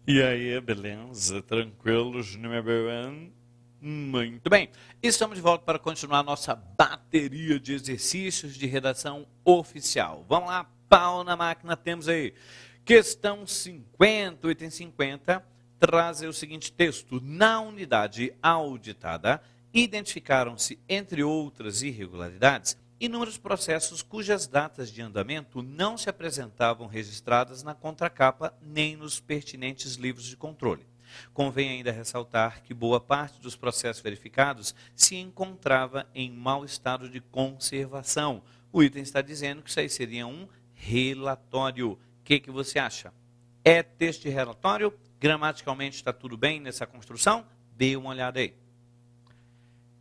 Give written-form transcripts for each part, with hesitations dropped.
E aí, beleza? Tranquilo, Júnior Bevan? Muito bem. Estamos de volta para continuar nossa bateria de exercícios de redação oficial. Vamos lá, pau na máquina, temos aí. Questão 50, item 50, traz aí o seguinte texto. Na unidade auditada, identificaram-se, entre outras irregularidades, inúmeros processos cujas datas de andamento não se apresentavam registradas na contracapa nem nos pertinentes livros de controle. Convém ainda ressaltar que boa parte dos processos verificados se encontrava em mau estado de conservação. O item está dizendo que isso aí seria um relatório. O que você acha? É texto de relatório? Gramaticalmente está tudo bem nessa construção? Dê uma olhada aí.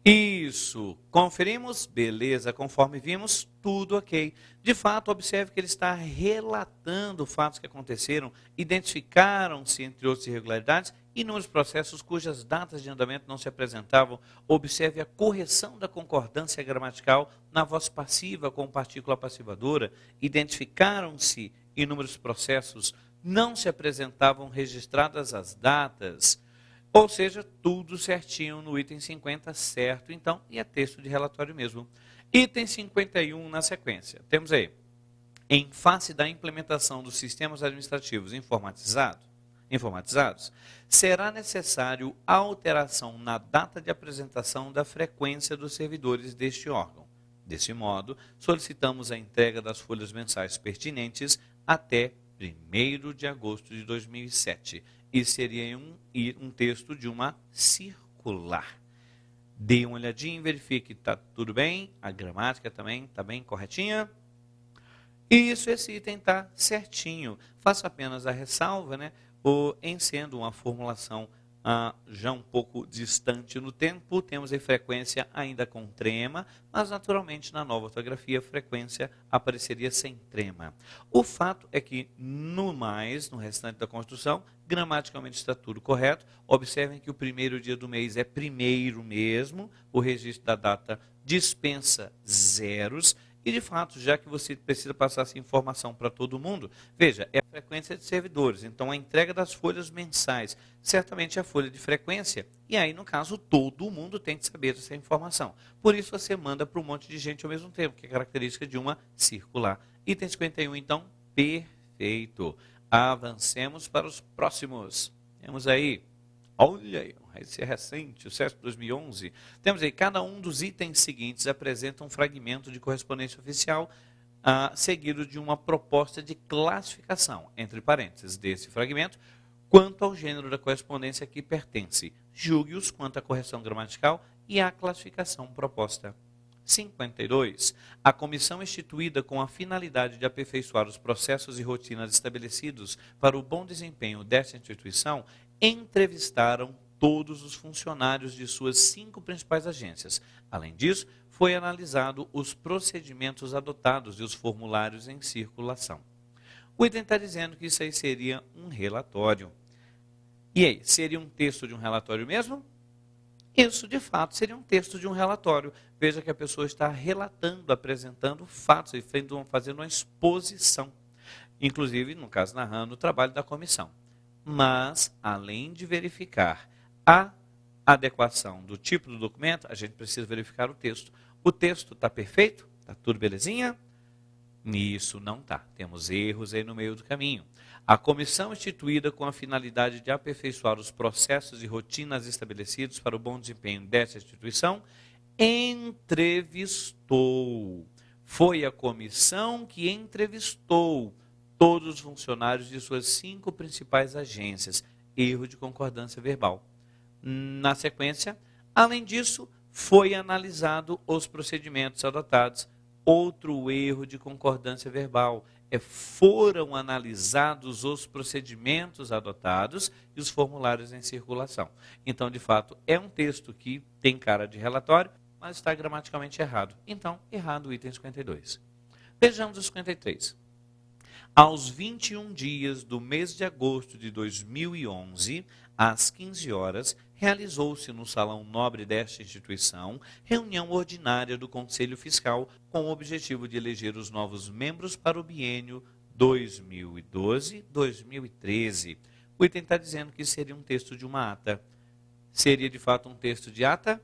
Isso, conferimos, beleza, conforme vimos, tudo ok. De fato, observe que ele está relatando fatos que aconteceram, identificaram-se, entre outras irregularidades, inúmeros processos cujas datas de andamento não se apresentavam. Observe a correção da concordância gramatical na voz passiva com partícula passivadora. Identificaram-se inúmeros processos, não se apresentavam registradas as datas. Ou seja, tudo certinho no item 50, certo então, e é texto de relatório mesmo. Item 51 na sequência. Temos aí, em face da implementação dos sistemas administrativos informatizados, será necessário alteração na data de apresentação da frequência dos servidores deste órgão. Desse modo, solicitamos a entrega das folhas mensais pertinentes até 1º de agosto de 2007. E seria um texto de uma circular. Dê uma olhadinha, verifique que está tudo bem, a gramática também está bem corretinha. Isso, esse item está certinho. Faço apenas a ressalva, né? Em sendo uma formulação já um pouco distante no tempo, temos a frequência ainda com trema, mas naturalmente na nova ortografia a frequência apareceria sem trema. O fato é que no restante da construção, gramaticalmente está tudo correto. Observem que o primeiro dia do mês é primeiro mesmo, o registro da data dispensa zeros. E, de fato, já que você precisa passar essa informação para todo mundo, veja, é a frequência de servidores. Então, a entrega das folhas mensais, certamente é a folha de frequência. E aí, no caso, todo mundo tem que saber essa informação. Por isso, você manda para um monte de gente ao mesmo tempo, que é característica de uma circular. Item 51, então, perfeito. Avancemos para os próximos. Temos aí, olha aí, esse é recente, o CESP 2011. Temos aí, cada um dos itens seguintes apresenta um fragmento de correspondência oficial, seguido de uma proposta de classificação, entre parênteses, desse fragmento, quanto ao gênero da correspondência que pertence. Julgue-os quanto à correção gramatical e à classificação proposta. 52. A comissão instituída com a finalidade de aperfeiçoar os processos e rotinas estabelecidos para o bom desempenho desta instituição entrevistaram todos os funcionários de suas 5 principais agências. Além disso, foi analisado os procedimentos adotados e os formulários em circulação. O item está dizendo que isso aí seria um relatório. E aí, seria um texto de um relatório mesmo? Isso, de fato, seria um texto de um relatório. Veja que a pessoa está relatando, apresentando fatos, e fazendo uma exposição. Inclusive, no caso, narrando o trabalho da comissão. Mas, além de verificar a adequação do tipo do documento, a gente precisa verificar o texto. O texto está perfeito? Está tudo belezinha? Isso não está. Temos erros aí no meio do caminho. A comissão instituída com a finalidade de aperfeiçoar os processos e rotinas estabelecidos para o bom desempenho desta instituição, entrevistou. Foi a comissão que entrevistou todos os funcionários de suas 5 principais agências. Erro de concordância verbal. Na sequência, além disso, foi analisado os procedimentos adotados. Outro erro de concordância verbal. Foram analisados os procedimentos adotados e os formulários em circulação. Então, de fato, é um texto que tem cara de relatório, mas está gramaticalmente errado. Então, errado o item 52. Vejamos o 53. Aos 21 dias do mês de agosto de 2011, às 15 horas, realizou-se no Salão Nobre desta instituição reunião ordinária do Conselho Fiscal com o objetivo de eleger os novos membros para o biênio 2012-2013. O item está dizendo que seria um texto de uma ata. Seria de fato um texto de ata?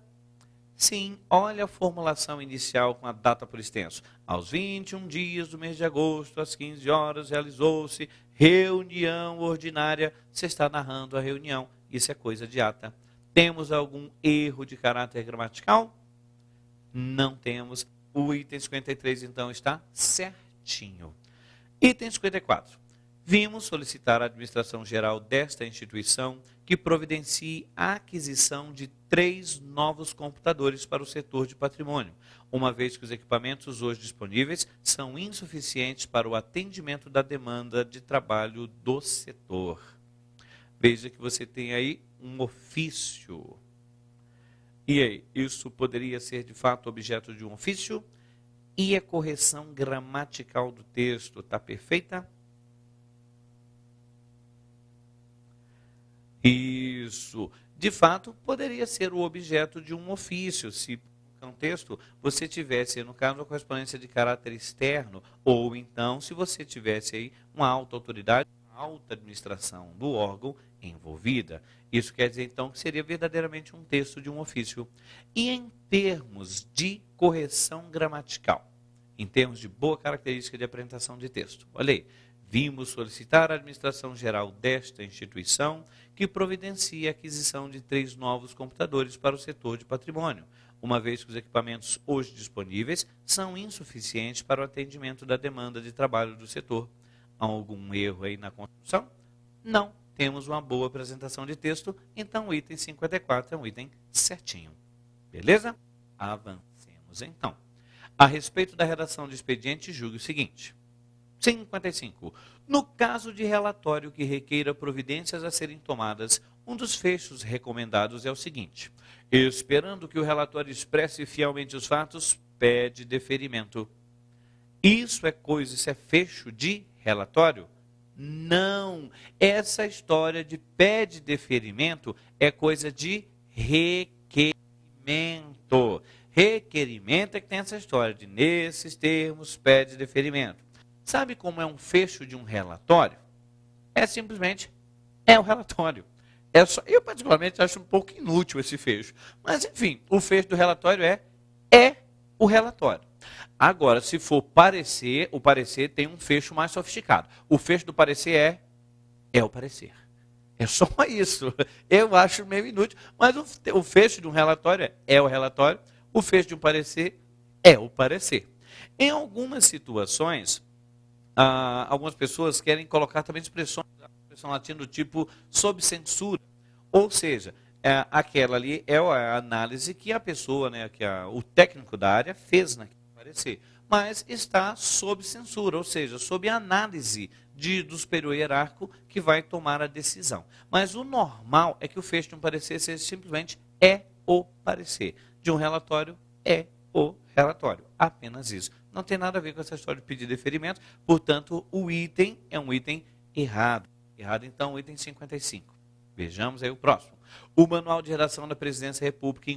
Sim, olha a formulação inicial com a data por extenso. Aos 21 dias do mês de agosto, às 15 horas, realizou-se reunião ordinária. Você está narrando a reunião. Isso é coisa de ata. Temos algum erro de caráter gramatical? Não temos. O item 53, então, está certinho. Item 54. Vimos solicitar à administração geral desta instituição que providencie a aquisição de 3 novos computadores para o setor de patrimônio, uma vez que os equipamentos hoje disponíveis são insuficientes para o atendimento da demanda de trabalho do setor. Veja que você tem aí um ofício. E aí, isso poderia ser de fato objeto de um ofício? E a correção gramatical do texto está perfeita? Isso, de fato, poderia ser o objeto de um ofício, se no texto você tivesse, no caso, a correspondência de caráter externo, ou então, se você tivesse aí uma alta autoridade, uma alta administração do órgão envolvida. Isso quer dizer, então, que seria verdadeiramente um texto de um ofício. E em termos de correção gramatical, em termos de boa característica de apresentação de texto, olha aí, vimos solicitar à administração geral desta instituição que providencie a aquisição de 3 novos computadores para o setor de patrimônio, uma vez que os equipamentos hoje disponíveis são insuficientes para o atendimento da demanda de trabalho do setor. Há algum erro aí na construção? Não. Temos uma boa apresentação de texto, então o item 54 é um item certinho. Beleza? Avancemos então. A respeito da redação de expediente, julgue o seguinte. 55. No caso de relatório que requeira providências a serem tomadas, um dos fechos recomendados é o seguinte: esperando que o relatório expresse fielmente os fatos, pede deferimento. Isso é fecho de relatório? Não. Essa história de pede deferimento é coisa de requerimento. Requerimento é que tem essa história de, nesses termos, pede deferimento. Sabe como é um fecho de um relatório? É simplesmente, o relatório. Eu particularmente acho um pouco inútil esse fecho. Mas, enfim, o fecho do relatório é o relatório. Agora, se for parecer, o parecer tem um fecho mais sofisticado. O fecho do parecer é o parecer. É só isso. Eu acho meio inútil, mas o fecho de um relatório é o relatório, o fecho de um parecer é o parecer. Em algumas situações, algumas pessoas querem colocar também expressão latina do tipo sob censura. Ou seja, aquela ali é a análise que a pessoa, o técnico da área fez naquele parecer, mas está sob censura, ou seja, sob análise do superior hierárquico que vai tomar a decisão. Mas o normal é que o fecho de um parecer seja simplesmente o parecer. De um relatório o relatório. Apenas isso. Não tem nada a ver com essa história de pedir deferimento, portanto, o item é um item errado. Errado, então, o item 55. Vejamos aí o próximo. O Manual de Redação da Presidência da República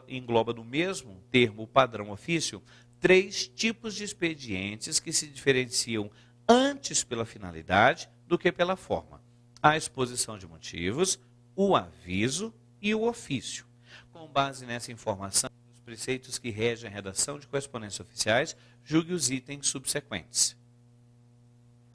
engloba no mesmo termo padrão ofício 3 tipos de expedientes que se diferenciam antes pela finalidade do que pela forma: a exposição de motivos, o aviso e o ofício. Com base nessa informação, os preceitos que regem a redação de correspondências oficiais, julgue os itens subsequentes.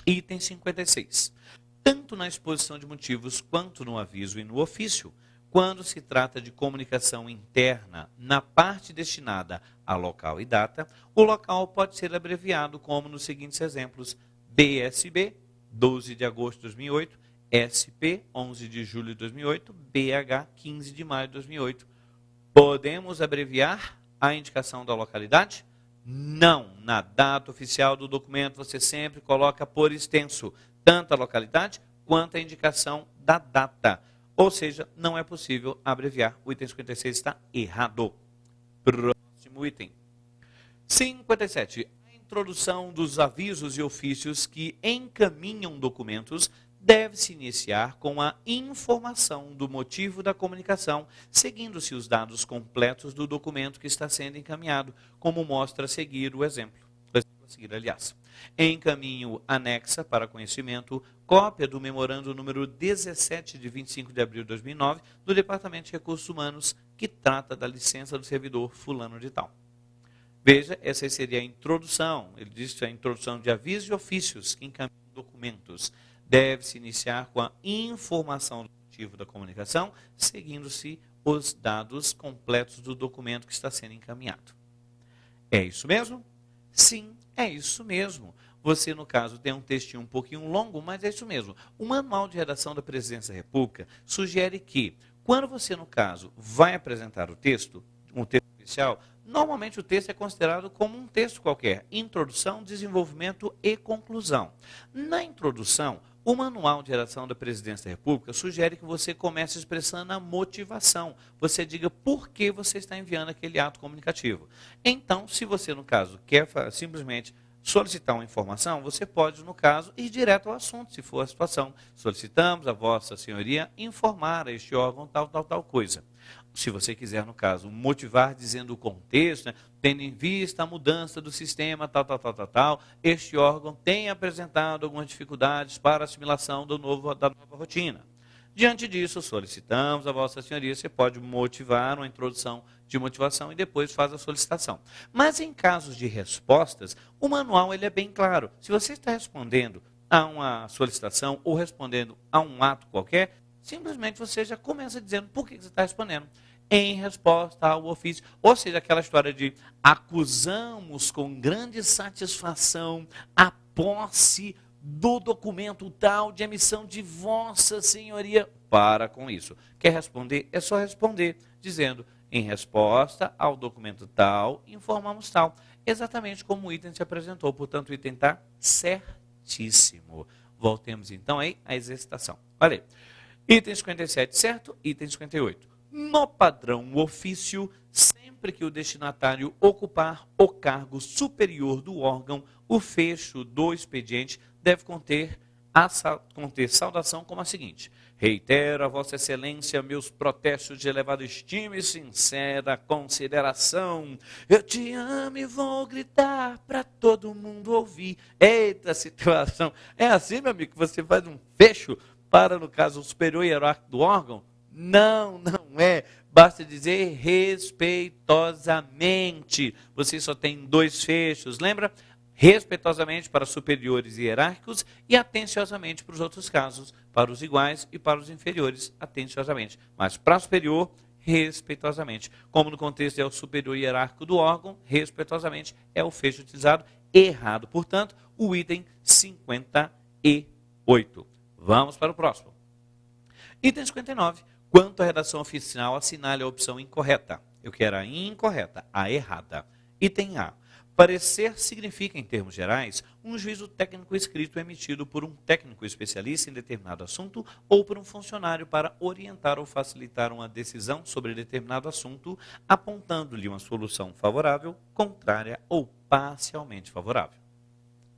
Item 56. Tanto na exposição de motivos quanto no aviso e no ofício, quando se trata de comunicação interna na parte destinada a local e data, o local pode ser abreviado como nos seguintes exemplos: BSB, 12 de agosto de 2008, SP, 11 de julho de 2008, BH, 15 de maio de 2008. Podemos abreviar a indicação da localidade? Não. Na data oficial do documento, você sempre coloca por extenso tanto a localidade quanto a indicação da data. Ou seja, não é possível abreviar. O item 56 está errado. Próximo item. 57. A introdução dos avisos e ofícios que encaminham documentos deve-se iniciar com a informação do motivo da comunicação, seguindo-se os dados completos do documento que está sendo encaminhado, como mostra a seguir o exemplo. O exemplo seguir, aliás. Encaminho anexa para conhecimento cópia do memorando número 17 de 25 de abril de 2009 do Departamento de Recursos Humanos que trata da licença do servidor fulano de tal. Veja, essa seria a introdução. Ele diz que a introdução de avisos e ofícios que encaminham documentos deve-se iniciar com a informação do motivo da comunicação, seguindo-se os dados completos do documento que está sendo encaminhado. É isso mesmo? Sim, é isso mesmo. Você, no caso, tem um textinho um pouquinho longo, mas é isso mesmo. O Manual de Redação da Presidência da República sugere que, quando você, no caso, vai apresentar o texto, um texto oficial, normalmente o texto é considerado como um texto qualquer, introdução, desenvolvimento e conclusão. Na introdução, o Manual de Redação da Presidência da República sugere que você comece expressando a motivação. Você diga por que você está enviando aquele ato comunicativo. Então, se você, no caso, quer simplesmente solicitar uma informação, você pode, no caso, ir direto ao assunto, se for a situação. Solicitamos a Vossa Senhoria informar a este órgão tal coisa. Se você quiser, no caso, motivar dizendo o contexto, né, tendo em vista a mudança do sistema, este órgão tem apresentado algumas dificuldades para a assimilação da nova rotina. Diante disso, solicitamos a Vossa Senhoria, você pode motivar uma introdução de motivação e depois faz a solicitação. Mas em casos de respostas, o manual ele é bem claro. Se você está respondendo a uma solicitação ou respondendo a um ato qualquer, simplesmente você já começa dizendo por que você está respondendo. Em resposta ao ofício, ou seja, aquela história de acusamos com grande satisfação a posse do documento tal de emissão de Vossa Senhoria. Para com isso. Quer responder? É só responder, dizendo, em resposta ao documento tal, informamos tal. Exatamente como o item se apresentou, portanto o item está certíssimo. Voltemos então aí à exercitação. Olha aí. Item 57, certo? Item 58. No padrão ofício, sempre que o destinatário ocupar o cargo superior do órgão, o fecho do expediente deve conter saudação como a seguinte: reitero a Vossa Excelência meus protestos de elevada estima e sincera consideração. Eu te amo e vou gritar para todo mundo ouvir. Eita situação! É assim, meu amigo, que você faz um fecho para, no caso, o superior hierárquico do órgão? Não, não é. Basta dizer respeitosamente. Você só tem dois fechos, lembra? Respeitosamente para superiores e hierárquicos e atenciosamente para os outros casos, para os iguais e para os inferiores, atenciosamente. Mas para superior, respeitosamente. Como no contexto é o superior hierárquico do órgão, respeitosamente é o fecho utilizado errado. Portanto, o item 58. Vamos para o próximo. Item 59. Quanto à redação oficial, assinale a opção incorreta. Eu quero a incorreta, a errada. Item A. Parecer significa, em termos gerais, um juízo técnico escrito emitido por um técnico especialista em determinado assunto ou por um funcionário para orientar ou facilitar uma decisão sobre determinado assunto, apontando-lhe uma solução favorável, contrária ou parcialmente favorável.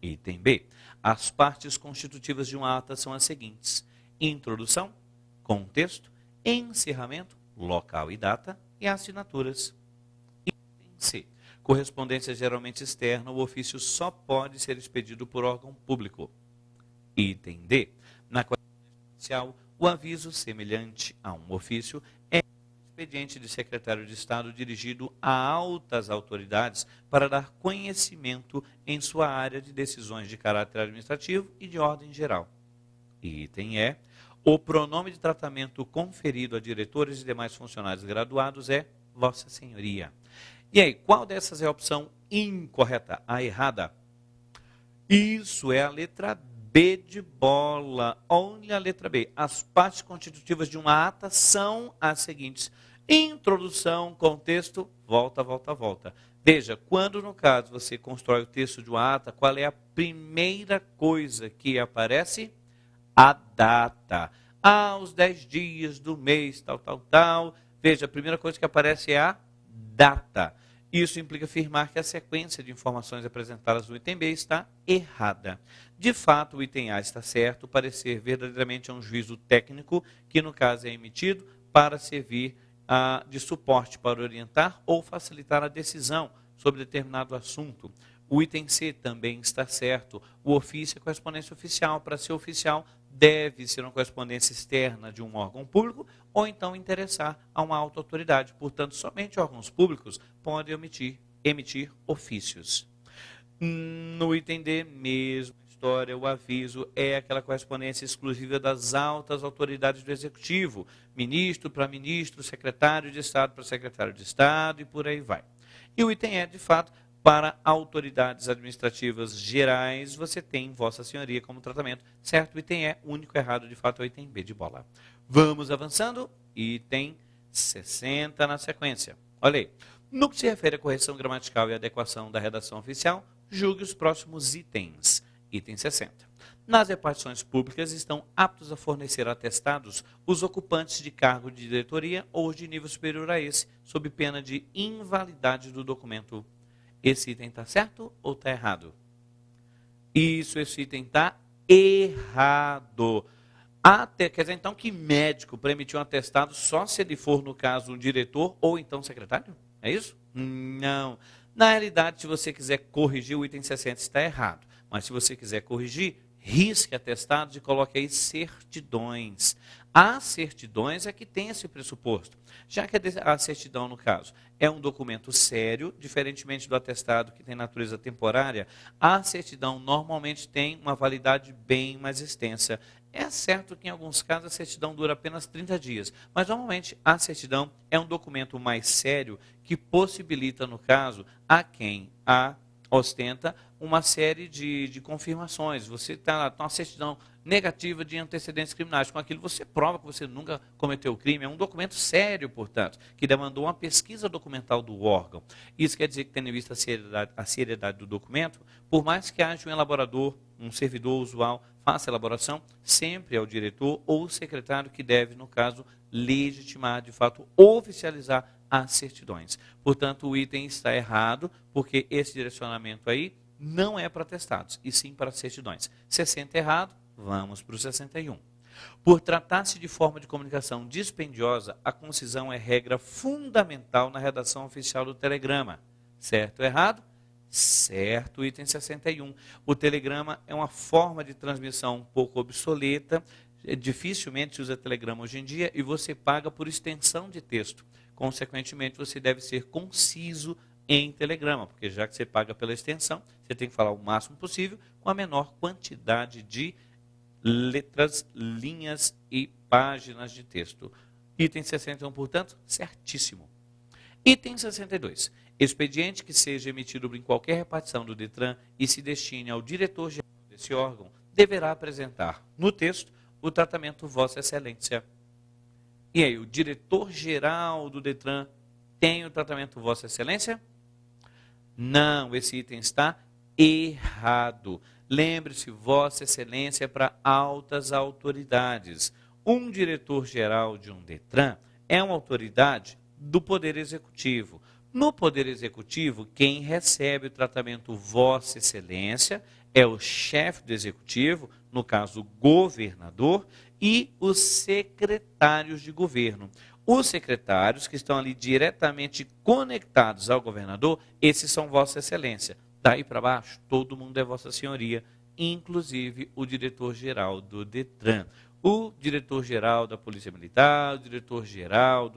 Item B. As partes constitutivas de uma ata são as seguintes: introdução, contexto, encerramento, local e data e assinaturas. Item C. Correspondência geralmente externa, o ofício só pode ser expedido por órgão público. Item D. Na correspondência oficial, o aviso semelhante a um ofício é um expediente de secretário de Estado dirigido a altas autoridades para dar conhecimento em sua área de decisões de caráter administrativo e de ordem geral. Item E. O pronome de tratamento conferido a diretores e demais funcionários graduados é Vossa Senhoria. E aí, qual dessas é a opção incorreta, a errada? Isso é a letra B de bola. Olha a letra B. As partes constitutivas de uma ata são as seguintes: introdução, contexto, volta. Veja, quando no caso você constrói o texto de uma ata, qual é a primeira coisa que aparece? A data. Aos 10 dias do mês, tal. Veja, a primeira coisa que aparece é a data. Isso implica afirmar que a sequência de informações apresentadas no item B está errada. De fato, o item A está certo, o parecer verdadeiramente é um juízo técnico, que no caso é emitido para servir de suporte para orientar ou facilitar a decisão sobre determinado assunto. O item C também está certo. O ofício é correspondência oficial. Para ser oficial, deve ser uma correspondência externa de um órgão público ou então interessar a uma alta autoridade. Portanto, somente órgãos públicos podem emitir ofícios. No item D, mesma história, o aviso é aquela correspondência exclusiva das altas autoridades do Executivo, ministro para ministro, secretário de Estado para secretário de Estado e por aí vai. E o item E, de fato, para autoridades administrativas gerais, você tem Vossa Senhoria como tratamento, certo? O item E, o único errado, de fato, é o item B de bola. Vamos avançando, item 60 na sequência. Olha aí. No que se refere à correção gramatical e adequação da redação oficial, julgue os próximos itens. Item 60. Nas repartições públicas estão aptos a fornecer atestados os ocupantes de cargo de diretoria ou de nível superior a esse, sob pena de invalidade do documento. Esse item está certo ou está errado? Isso, esse item está errado. Quer dizer, então, que médico para emitir um atestado só se ele for, no caso, um diretor ou então secretário? É isso? Não. Na realidade, se você quiser corrigir, o item 60 está errado. Mas se você quiser corrigir, risque atestados e coloque aí certidões. As certidões é que tem esse pressuposto. Já que a certidão, no caso, é um documento sério, diferentemente do atestado que tem natureza temporária, a certidão normalmente tem uma validade bem mais extensa. É certo que em alguns casos a certidão dura apenas 30 dias, mas normalmente a certidão é um documento mais sério que possibilita, no caso, a quem a ostenta uma série de confirmações. Você está com uma certidão negativa de antecedentes criminais. Com aquilo você prova que você nunca cometeu crime. É um documento sério, portanto, que demandou uma pesquisa documental do órgão. Isso quer dizer que, tendo em vista a seriedade do documento, por mais que haja um elaborador, um servidor usual, faça a elaboração, sempre é o diretor ou o secretário que deve, no caso, legitimar, de fato, oficializar as certidões. Portanto, o item está errado, porque esse direcionamento aí não é para atestados, e sim para certidões. 60 errado, vamos para o 61. Por tratar-se de forma de comunicação dispendiosa, a concisão é regra fundamental na redação oficial do telegrama. Certo ou errado? Certo, item 61. O telegrama é uma forma de transmissão um pouco obsoleta, dificilmente se usa telegrama hoje em dia, e você paga por extensão de texto. Consequentemente, você deve ser conciso em telegrama, porque já que você paga pela extensão, você tem que falar o máximo possível com a menor quantidade de letras, linhas e páginas de texto. Item 61, portanto, certíssimo. Item 62. Expediente que seja emitido em qualquer repartição do DETRAN e se destine ao diretor-geral desse órgão, deverá apresentar no texto o tratamento Vossa Excelência. E aí, o diretor-geral do DETRAN tem o tratamento Vossa Excelência? Não, esse item está errado. Lembre-se, Vossa Excelência é para altas autoridades. Um diretor-geral de um DETRAN é uma autoridade do Poder Executivo. No Poder Executivo, quem recebe o tratamento Vossa Excelência é o chefe do Executivo, no caso, o governador, e os secretários de governo. Os secretários que estão ali diretamente conectados ao governador, esses são Vossa Excelência. Daí para baixo, todo mundo é Vossa Senhoria, inclusive o diretor-geral do DETRAN, o diretor-geral da Polícia Militar, o diretor-geral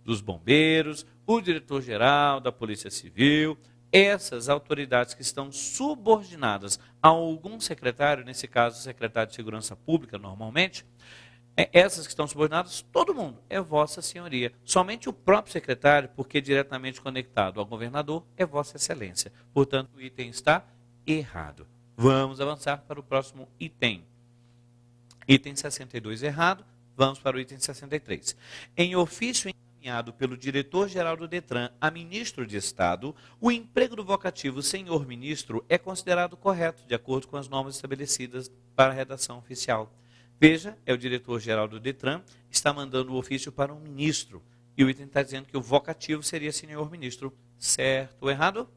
dos bombeiros, o diretor-geral da Polícia Civil. Essas autoridades que estão subordinadas a algum secretário, nesse caso, o secretário de Segurança Pública, normalmente, essas que estão subordinadas, todo mundo é Vossa Senhoria. Somente o próprio secretário, porque diretamente conectado ao governador, é Vossa Excelência. Portanto, o item está errado. Vamos avançar para o próximo item. Item 62 errado, vamos para o item 63. Em ofício encaminhado pelo diretor-geral do DETRAN a ministro de Estado, o emprego do vocativo senhor ministro é considerado correto, de acordo com as normas estabelecidas para a redação oficial. Veja, é o diretor-geral do DETRAN, está mandando o ofício para um ministro. E o item está dizendo que o vocativo seria senhor ministro. Certo ou errado?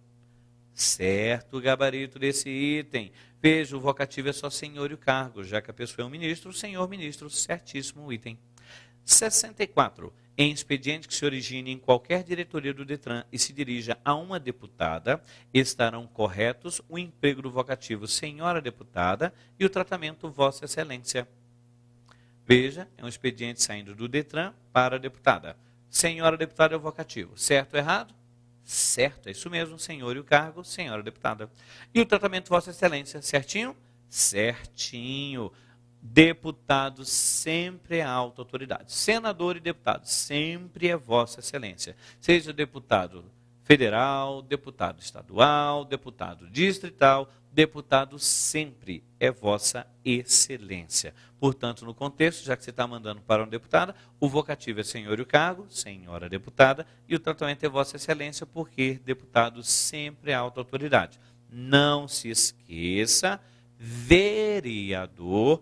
Certo o gabarito desse item. Veja, o vocativo é só senhor e o cargo. Já que a pessoa é um ministro, senhor ministro, certíssimo o item. 64. em expediente que se origine em qualquer diretoria do DETRAN e se dirija a uma deputada, estarão corretos o emprego do vocativo senhora deputada e o tratamento Vossa Excelência. Veja, é um expediente saindo do DETRAN para a deputada. Senhora deputada é o vocativo. Certo ou errado? Certo, é isso mesmo, senhor e o cargo, senhora deputada. E o tratamento Vossa Excelência, certinho? Certinho. Deputado sempre é alta autoridade. Senador e deputado sempre é Vossa Excelência. Seja deputado federal, deputado estadual, deputado distrital, deputado sempre é Vossa Excelência. Portanto, no contexto, já que você está mandando para uma deputada, o vocativo é senhor e o cargo, senhora deputada, e o tratamento é Vossa Excelência, porque deputado sempre é alta autoridade. Não se esqueça, vereador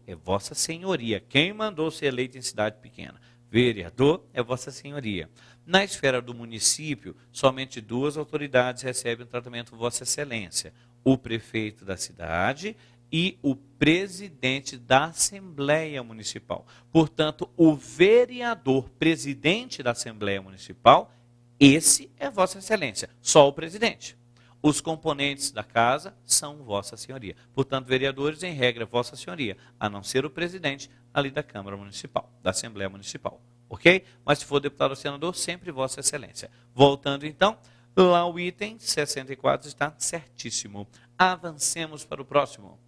é Vossa Senhoria. Quem mandou ser eleito em cidade pequena? Vereador é Vossa Senhoria. Na esfera do município, somente duas autoridades recebem o tratamento Vossa Excelência: o prefeito da cidade e o presidente da Assembleia Municipal. Portanto, o vereador, presidente da Assembleia Municipal, esse é Vossa Excelência, só o presidente. Os componentes da casa são Vossa Senhoria. Portanto, vereadores, em regra, Vossa Senhoria, a não ser o presidente ali da Câmara Municipal, da Assembleia Municipal. Ok? Mas se for deputado ou senador, sempre Vossa Excelência. Voltando então, lá o item 64 está certíssimo. Avancemos para o próximo.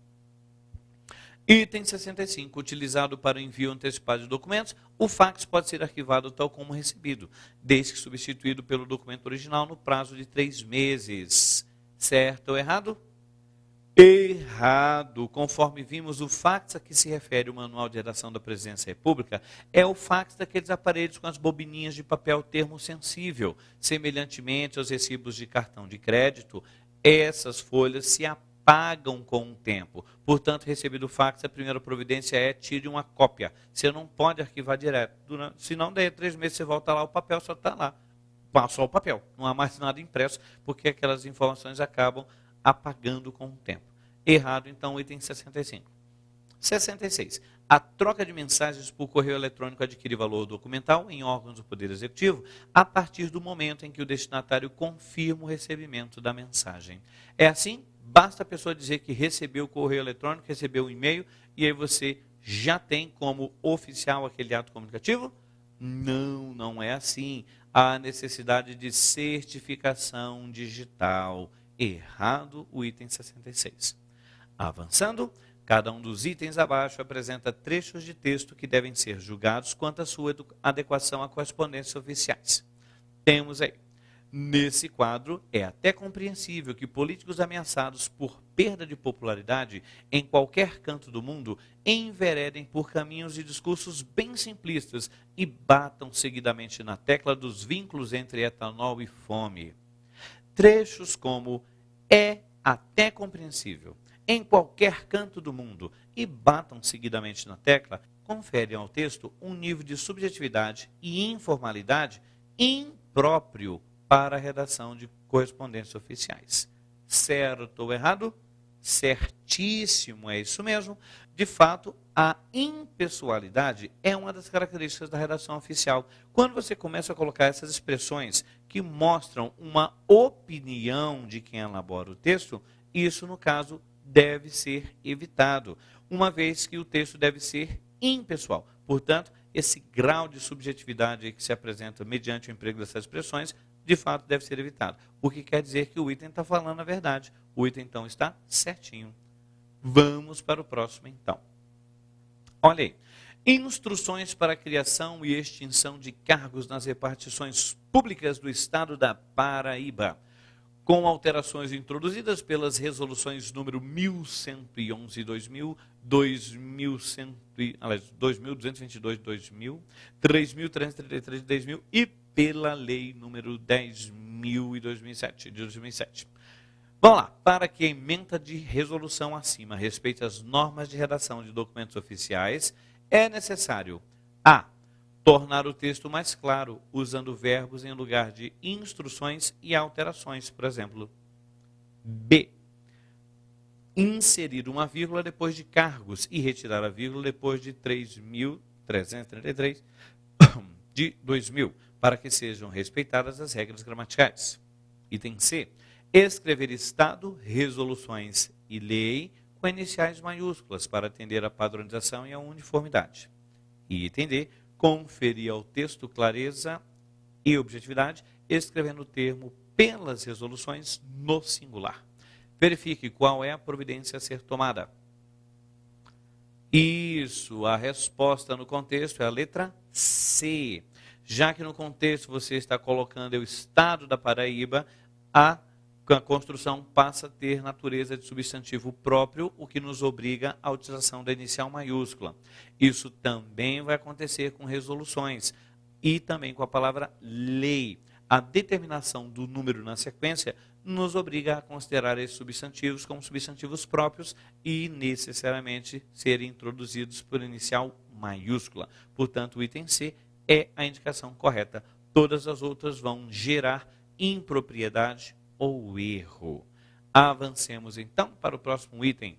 Item 65, utilizado para o envio antecipado de documentos, o fax pode ser arquivado tal como recebido, desde que substituído pelo documento original no prazo de 3 meses. Certo ou errado? Errado. Conforme vimos, o fax a que se refere o Manual de Redação da Presidência da República é o fax daqueles aparelhos com as bobininhas de papel termosensível. Semelhantemente aos recibos de cartão de crédito, essas folhas se apagam com o tempo. Portanto, recebido o fax, a primeira providência é tire uma cópia. Você não pode arquivar direto. Senão, daí a 3 meses você volta lá, o papel só está lá. Só o papel. Não há mais nada impresso, porque aquelas informações acabam apagando com o tempo. Errado, então, o item 65. 66. A troca de mensagens por correio eletrônico adquire valor documental em órgãos do Poder Executivo a partir do momento em que o destinatário confirma o recebimento da mensagem. É assim? Basta a pessoa dizer que recebeu o correio eletrônico, recebeu o e-mail, e aí você já tem como oficial aquele ato comunicativo? Não, não é assim. Há necessidade de certificação digital. Errado o item 66. Avançando, cada um dos itens abaixo apresenta trechos de texto que devem ser julgados quanto à sua adequação a correspondências oficiais. Temos aí. Nesse quadro, é até compreensível que políticos ameaçados por perda de popularidade em qualquer canto do mundo enveredem por caminhos de discursos bem simplistas e batam seguidamente na tecla dos vínculos entre etanol e fome. Trechos como é até compreensível em qualquer canto do mundo e batam seguidamente na tecla conferem ao texto um nível de subjetividade e informalidade impróprio para a redação de correspondências oficiais. Certo ou errado? Certíssimo, é isso mesmo. De fato, a impessoalidade é uma das características da redação oficial. Quando você começa a colocar essas expressões que mostram uma opinião de quem elabora o texto, isso, no caso, deve ser evitado, uma vez que o texto deve ser impessoal. Portanto, esse grau de subjetividade que se apresenta mediante o emprego dessas expressões, de fato, deve ser evitado. O que quer dizer que o item está falando a verdade. O item, então, está certinho. Vamos para o próximo, então. Olha aí. Instruções para a criação e extinção de cargos nas repartições públicas do Estado da Paraíba, com alterações introduzidas pelas resoluções número 1111 2000, 2222 2000, 3333 de 2000 e pela lei número 10.000 de 2007. Vamos lá, para que a ementa de resolução acima respeite as normas de redação de documentos oficiais, é necessário a. Tornar o texto mais claro, usando verbos em lugar de instruções e alterações, por exemplo. B. Inserir uma vírgula depois de cargos e retirar a vírgula depois de 3.333 de 2000, para que sejam respeitadas as regras gramaticais. Item C. Escrever Estado, resoluções e lei com iniciais maiúsculas para atender à padronização e à uniformidade. E item D. Conferir ao texto clareza e objetividade, escrevendo o termo pelas resoluções no singular. Verifique qual é a providência a ser tomada. Isso, a resposta no contexto é a letra C. Já que no contexto você está colocando o Estado da Paraíba, a construção passa a ter natureza de substantivo próprio, o que nos obriga à utilização da inicial maiúscula. Isso também vai acontecer com resoluções e também com a palavra lei. A determinação do número na sequência nos obriga a considerar esses substantivos como substantivos próprios e necessariamente serem introduzidos por inicial maiúscula. Portanto, o item C é a indicação correta. Todas as outras vão gerar impropriedade ou erro. Avancemos então para o próximo item.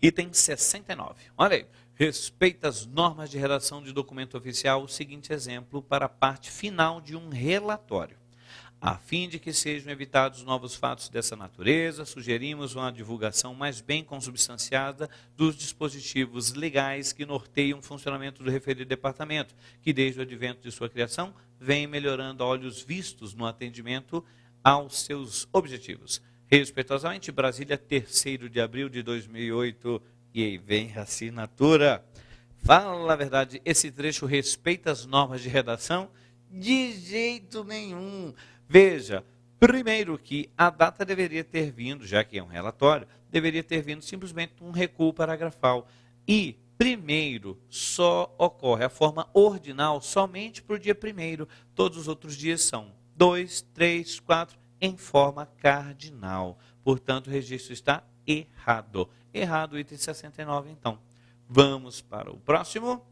Item 69. Olha aí. Respeita as normas de redação de documento oficial, o seguinte exemplo para a parte final de um relatório. A fim de que sejam evitados novos fatos dessa natureza, sugerimos uma divulgação mais bem consubstanciada dos dispositivos legais que norteiam o funcionamento do referido departamento, que desde o advento de sua criação vem melhorando a olhos vistos no atendimento aos seus objetivos. Respeitosamente, Brasília, 3º de abril de 2008, e aí vem a assinatura. Fala a verdade, esse trecho respeita as normas de redação? De jeito nenhum. Veja, primeiro que a data deveria ter vindo, já que é um relatório, deveria ter vindo simplesmente um recuo paragrafal. E, primeiro, só ocorre a forma ordinal somente para o dia 1º. Todos os outros dias são 2, 3, 4, em forma cardinal. Portanto, o registro está errado. Errado o item 69, então. Vamos para o próximo.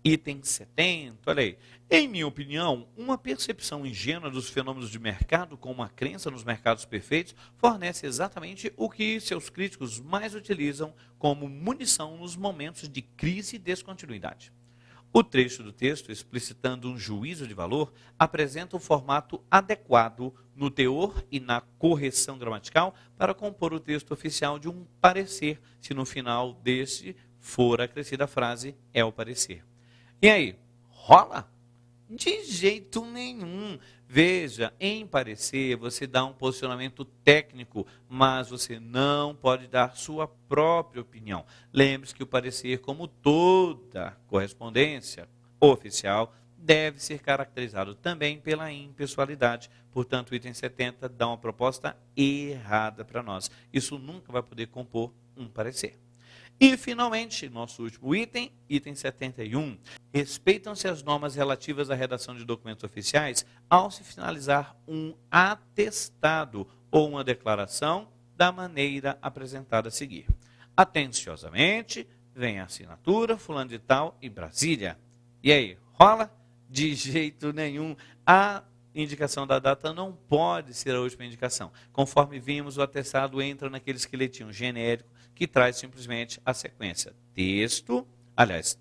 Item 70, olha aí. Em minha opinião, uma percepção ingênua dos fenômenos de mercado com uma crença nos mercados perfeitos fornece exatamente o que seus críticos mais utilizam como munição nos momentos de crise e descontinuidade. O trecho do texto, explicitando um juízo de valor, apresenta o formato adequado no teor e na correção gramatical para compor o texto oficial de um parecer, se no final deste for acrescida a frase é o parecer. E aí, rola? De jeito nenhum. Veja, em parecer você dá um posicionamento técnico, mas você não pode dar sua própria opinião. Lembre-se que o parecer, como toda correspondência oficial, deve ser caracterizado também pela impessoalidade. Portanto, o item 70 dá uma proposta errada para nós. Isso nunca vai poder compor um parecer. E, finalmente, nosso último item, item 71. Respeitam-se as normas relativas à redação de documentos oficiais ao se finalizar um atestado ou uma declaração da maneira apresentada a seguir. Atenciosamente, vem a assinatura, fulano de tal e Brasília. E aí, rola? De jeito nenhum. A indicação da data não pode ser a última indicação. Conforme vimos, o atestado entra naquele esqueletinho genérico que traz simplesmente a sequência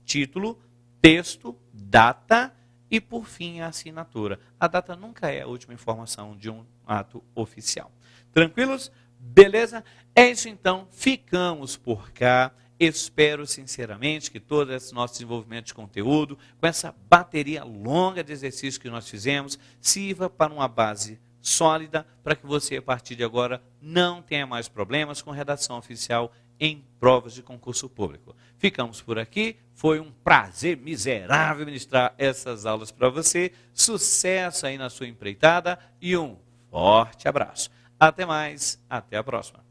título, texto, data e, por fim, a assinatura. A data nunca é a última informação de um ato oficial. Tranquilos? Beleza? É isso então, ficamos por cá. Espero sinceramente que todo esse nosso desenvolvimento de conteúdo, com essa bateria longa de exercícios que nós fizemos, sirva para uma base sólida para que você, a partir de agora, não tenha mais problemas com redação oficial em provas de concurso público. Ficamos por aqui. Foi um prazer miserável ministrar essas aulas para você. Sucesso aí na sua empreitada e um forte abraço. Até mais, até a próxima.